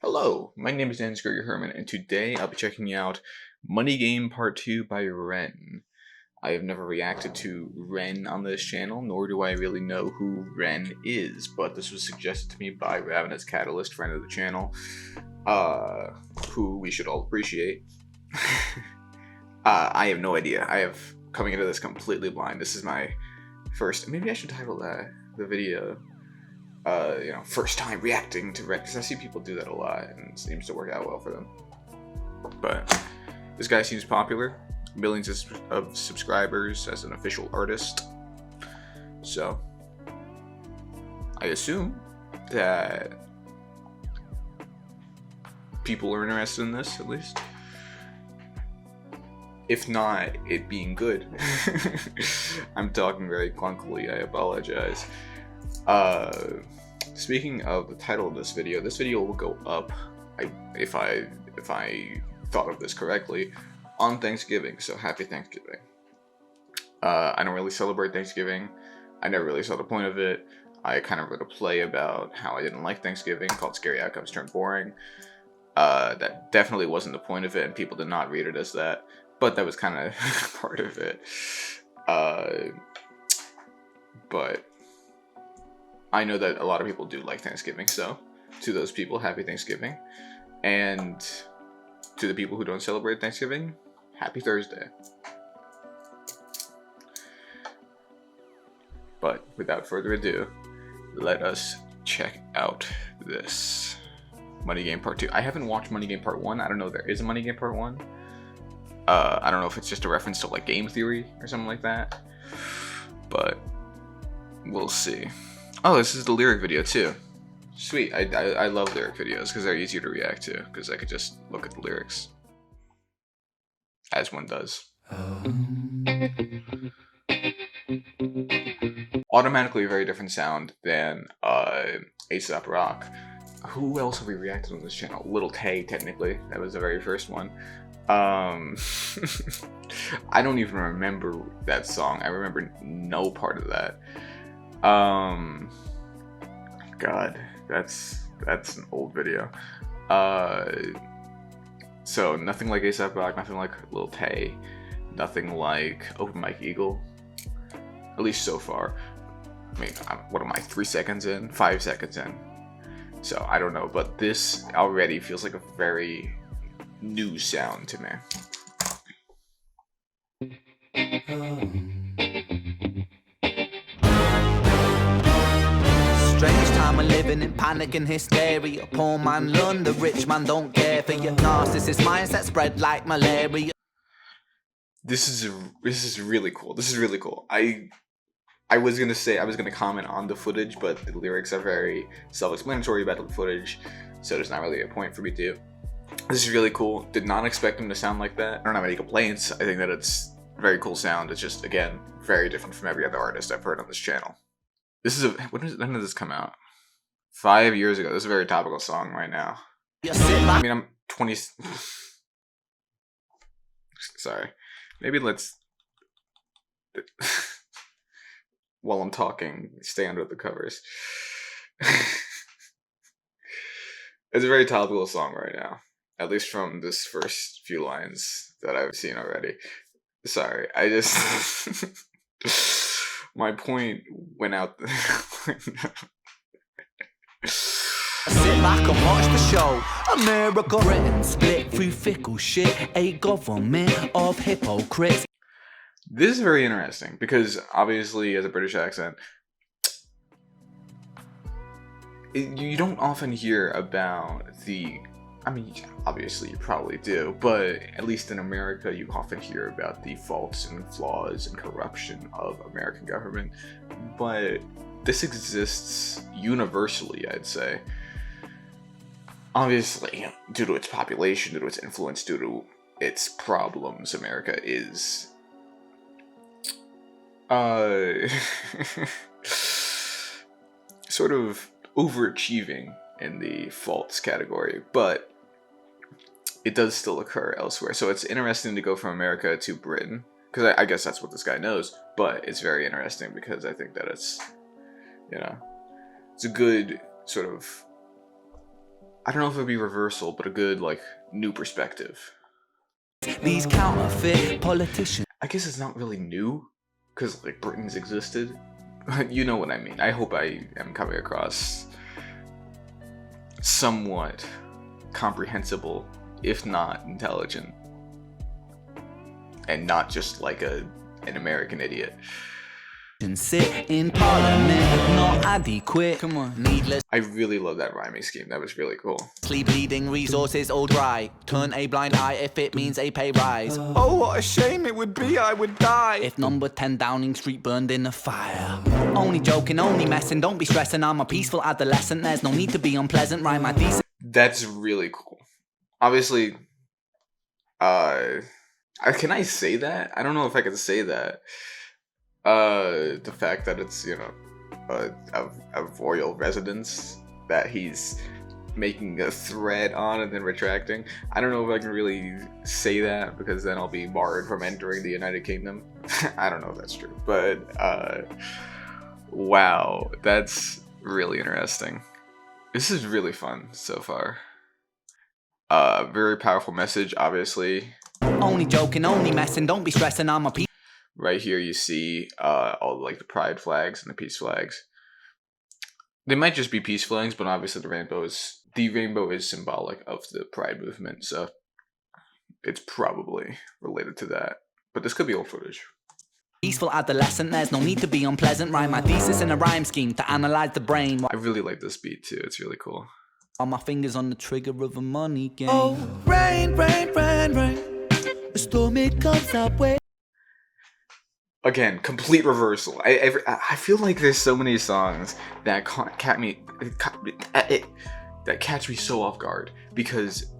Hello, my name is Scuria-Herman, and today I'll be checking out Money Game Part 2 by Ren. I have never reacted to Ren on this channel, nor do I really know who Ren is, but this was suggested to me by Ravenous Catalyst, friend of the channel, who we should all appreciate. I have no idea. I have coming into this completely blind. This is my first, maybe I should title the video first time reacting to Ren, because I see people do that a lot and it seems to work out well for them. But this guy seems popular, millions of subscribers as an official artist, so I assume that people are interested in this, at least. If not, it being good. I'm talking very clunkily, I apologize. Speaking of the title of this video will go up, if I thought of this correctly, on Thanksgiving, so happy Thanksgiving. I don't really celebrate Thanksgiving. I never really saw the point of it. I kind of wrote a play about how I didn't like Thanksgiving called Scary Outcomes Turn Boring. That definitely wasn't the point of it, and people did not read it as that, but that was kind of part of it. But I know that a lot of people do like Thanksgiving, so to those people, happy Thanksgiving. And to the people who don't celebrate Thanksgiving, happy Thursday. But without further ado, let us check out this Money Game Part 2. I haven't watched Money Game Part 1. I don't know if there is a Money Game Part 1. I don't know if it's just a reference to like game theory or something like that. But we'll see. Oh, this is the lyric video too. Sweet. I love lyric videos because they're easier to react to, because I could just look at the lyrics. As one does. Automatically a very different sound than A$AP Rock. Who else have we reacted on this channel? Little Tay, technically. That was the very first one. I don't even remember that song. I remember no part of that. God, that's an old video. So nothing like A$AP Rock, nothing like Lil Tay, nothing like Open Mike Eagle, at least so far. I mean, what am I, 3 seconds in, 5 seconds in? So I don't know, but this already feels like a very new sound to me. Strange time of living in panic and hysteria. Poor man learn, the rich man don't care for your narcissist mindset spread like malaria. This is really cool. This is really cool. I was gonna say I was gonna comment on the footage, but the lyrics are very self-explanatory about the footage, so there's not really a point for me to. This is really cool. Did not expect him to sound like that. I don't have any complaints. I think that it's a very cool sound. It's just, again, very different from every other artist I've heard on this channel. This is when did this come out? 5 years ago. This is a very topical song right now. I mean, I'm 20. Sorry. Maybe let's, while I'm talking, stay under the covers. It's a very topical song right now. At least from this first few lines that I've seen already. Sorry, I just... my point went out. Sit back and watch the show. America, Britain, split through fickle shit. A government of hypocrites. This is very interesting because obviously, as a British accent, you don't often hear about the. I mean, obviously you probably do, but at least in America, you often hear about the faults and flaws and corruption of American government. But this exists universally, I'd say. Obviously, due to its population, due to its influence, due to its problems, America is sort of overachieving in the faults category, but it does still occur elsewhere. So it's interesting to go from America to Britain, because I guess that's what this guy knows, but it's very interesting because I think that it's, it's a good sort of I don't know if it would be reversal, but a good like new perspective. These counterfeit politicians. I guess it's not really new, because like Britain's existed. You know what I mean. I hope I am coming across somewhat comprehensible, if not intelligent, and not just like an American idiot. Sit in parliament, not adequate. Come on, needless. I really love that rhyming scheme. That was really cool. Bleeding resources all dry. Turn a blind eye if it means a pay rise. Oh, what a shame it would be, I would die if number 10 Downing Street burned in a fire. Only joking, only messing, don't be stressing. I'm a peaceful adolescent, there's no need to be unpleasant. Rhyme my decent. That's really cool. Obviously, can I say that? I don't know if I can say that. The fact that it's, you know, a royal residence that he's making a thread on and then retracting. I don't know if I can really say that, because then I'll be barred from entering the United Kingdom. I don't know if that's true, but wow, that's really interesting. This is really fun so far. Very powerful message, obviously. Only joking, only messing, don't be stressing, I'm a piece. Right here you see all like the pride flags and the peace flags. They might just be peace flags, but obviously the rainbow is symbolic of the pride movement, so it's probably related to that. But this could be old footage. Peaceful adolescent, there's no need to be unpleasant. Write my thesis in a rhyme scheme to analyze the brain. I really like this beat too, it's really cool. All my fingers on the trigger of a money game. Oh, rain, rain, rain, rain. A storm it comes our way. Again, complete reversal. I feel like there's so many songs that catch me so off guard, because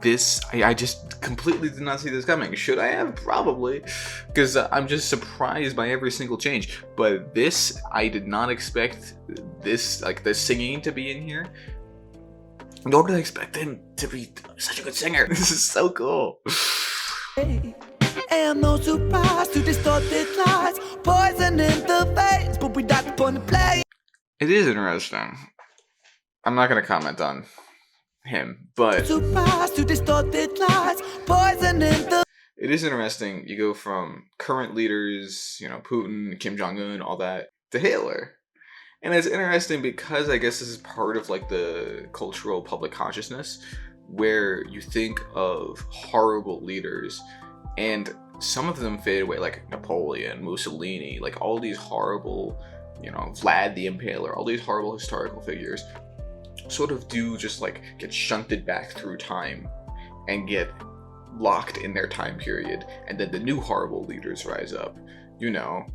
this, I just completely did not see this coming. Should I have? Probably, because I'm just surprised by every single change. But this, I did not expect this, like the singing to be in here. Nor did I expect him to be such a good singer. This is so cool. And no surprise to distorted lies, poison in the veins, but we died upon the play. It is interesting. I'm not gonna comment on him, but surprise to distorted lies, poison in the. It is interesting. You go from current leaders, you know, Putin, Kim Jong-un, all that, to Hitler. And it's interesting because I guess this is part of like the cultural public consciousness, where you think of horrible leaders, and some of them fade away, like Napoleon, Mussolini, like all these horrible, you know, Vlad the Impaler, all these horrible historical figures sort of do just like get shunted back through time and get locked in their time period, and then the new horrible leaders rise up. You know,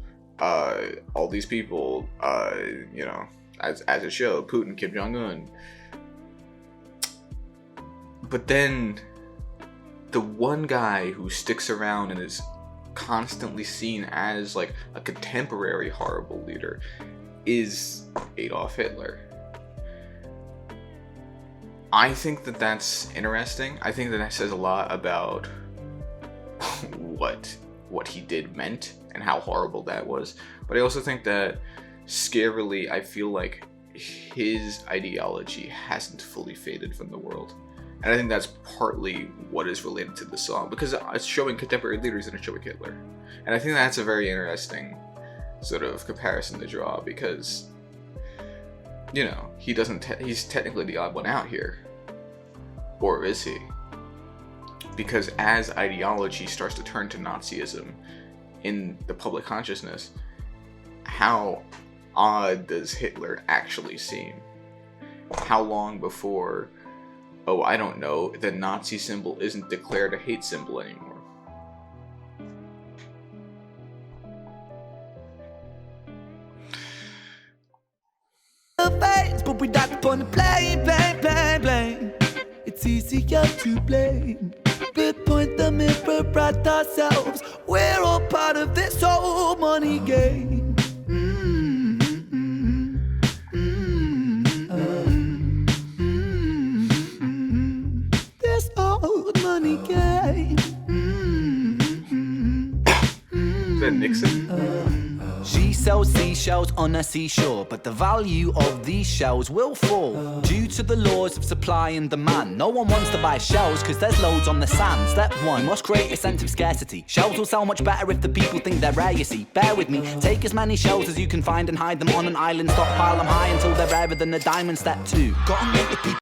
all these people, you know, as it showed, Putin, Kim Jong-un. But then the one guy who sticks around and is constantly seen as like a contemporary horrible leader is Adolf Hitler. I think that that's interesting. I think that that says a lot about what he did meant and how horrible that was. But I also think that, scarily, I feel like his ideology hasn't fully faded from the world. And I think that's partly what is related to the song, because it's showing contemporary leaders and it's showing Hitler. And I think that's a very interesting sort of comparison to draw, because, you know, he's technically the odd one out here. Or is he? Because as ideology starts to turn to Nazism in the public consciousness, how odd does Hitler actually seem? How long before, oh, I don't know, the Nazi symbol isn't declared a hate symbol anymore? But we died upon the blame. It's easier to blame. But point the mirror at ourselves. We're all part of this whole money game. This old money game. Is that Nixon? She sells seashell. seashells on a seashore, but the value of these shells will fall due to the laws of supply and demand. No one wants to buy shells because there's loads on the sand. Step 1, you must create a sense of scarcity. Shells will sell much better if the people think they're rare, you see. Bear with me, take as many shells as you can find and hide them on an island. Stockpile them high until they're rarer than a diamond. Step 2, gotta make the people.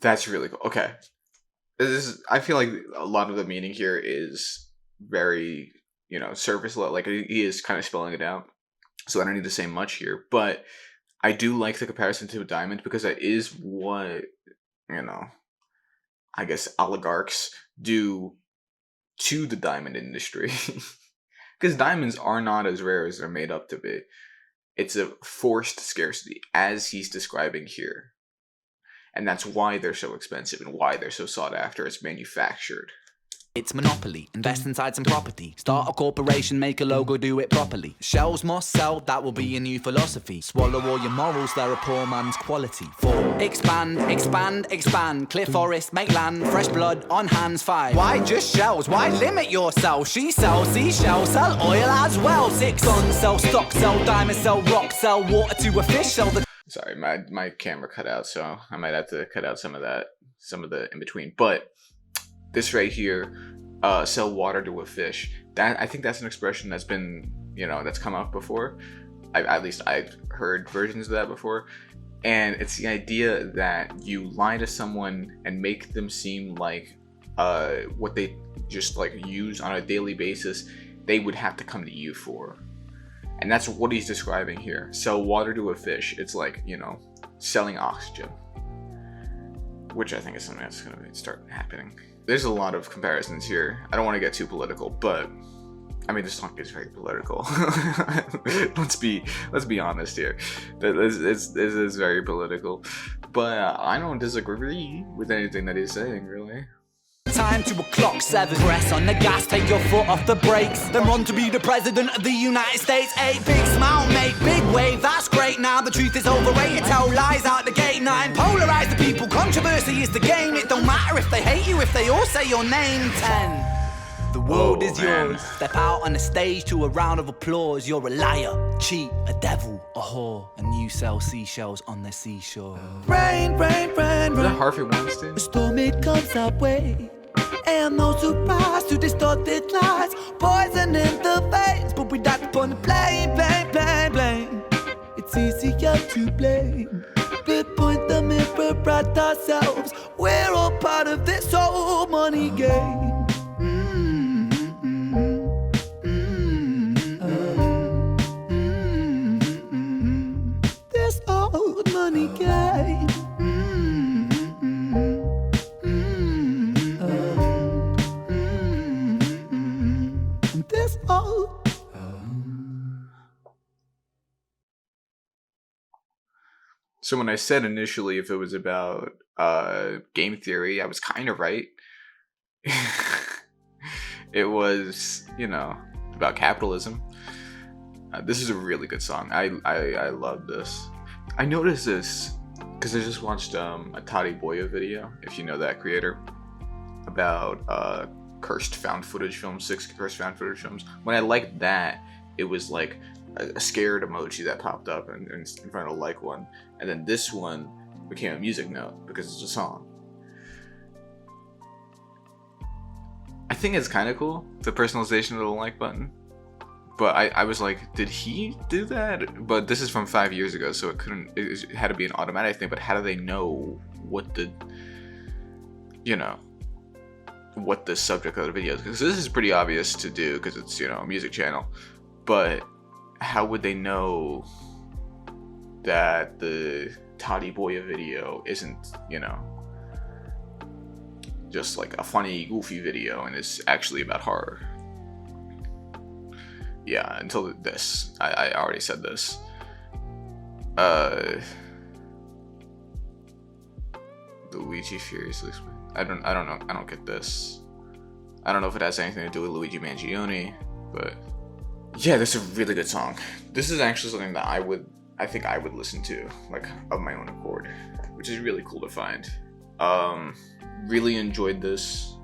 That's really cool. Okay. I feel like a lot of the meaning here is very, surface level. Like, he is kind of spelling it out. So I don't need to say much here. But I do like the comparison to a diamond because that is what, I guess oligarchs do to the diamond industry. Because diamonds are not as rare as they're made up to be. It's a forced scarcity, as he's describing here. And that's why they're so expensive and why they're so sought after as manufactured. It's monopoly. Invest inside some property. Start a corporation, make a logo, do it properly. Shells must sell, that will be a new philosophy. Swallow all your morals, they're a poor man's quality. 4, expand, expand, expand. Clear forest, make land, fresh blood on hands. 5, why just shells? Why limit yourself? She sells seashells, sell oil as well. 6, guns, sell stock, sell diamonds, sell rock, sell water to a fish, sell the... Sorry, my camera cut out, so I might have to cut out some of the in between. But this right here, sell water to a fish. I think that's an expression that's been, that's come up before. At least I've heard versions of that before. And it's the idea that you lie to someone and make them seem like what they just like use on a daily basis, they would have to come to you for. And that's what he's describing here. Sell water to a fish. It's like, selling oxygen. Which I think is something that's going to start happening. There's a lot of comparisons here. I don't want to get too political, but I mean, this song is very political. let's be honest here. This is very political. But I don't disagree with anything that he's saying, really. Time to a clock 7. Press on the gas, take your foot off the brakes. Then run to be the president of the United States. 8, big smile, make big wave, that's great. Now the truth is overrated, tell lies out the gate. 9, polarize the people, controversy is the game. It don't matter if they hate you, if they all say your name. 10, the world is yours. Step out on the stage to a round of applause. You're a liar, cheat, a devil, a whore, and you sell seashells on the seashore. Rain, rain, rain, Is that Harvey Weinstein? the storm it comes our way. And no surprise to distorted lies, poison in the veins, but we died upon the blame. It's easier to blame, but point the mirror at ourselves. We're all part of this whole money game. This old money game. So when I said initially if it was about game theory, I was kind of right. It was, about capitalism. This is a really good song. I love this. I noticed this because I just watched a Toddy Boya video, if you know that creator, about cursed found footage films, 6 cursed found footage films. When I liked that, it was like a scared emoji that popped up in front of like one, and then this one became a music note because it's a song. I think it's kind of cool, the personalization of the like button, but I was like, did he do that? But this is from 5 years ago, so it had to be an automatic thing. But how do they know what the what the subject of the video is? Because this is pretty obvious to do because it's a music channel, but how would they know that the Toddy Boya video isn't, just like a funny, goofy video and it's actually about horror? Yeah, until this. I already said this. Luigi furiously. I don't know. I don't get this. I don't know if it has anything to do with Luigi Mangione, but yeah, this is a really good song. This is actually something that I think I would listen to, like, of my own accord, which is really cool to find. Really enjoyed this.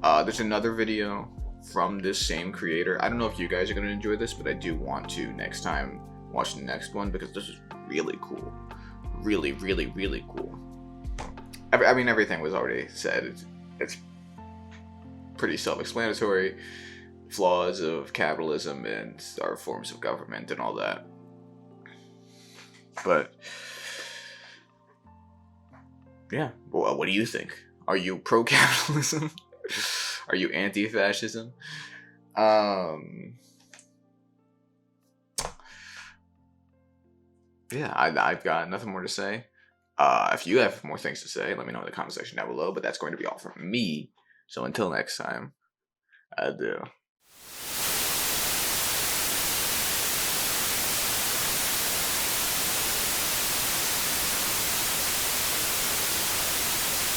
There's another video from this same creator. I don't know if you guys are going to enjoy this, but I do want to next time watch the next one because this is really cool. Really, really, really cool. I mean, everything was already said. It's pretty self-explanatory. Flaws of capitalism and our forms of government and all that. But yeah, well, what do you think? Are you pro-capitalism? Are you anti-fascism? Yeah, I've got nothing more to say. If you have more things to say, let me know in the comment section down below. But that's going to be all from me. So until next time, adieu.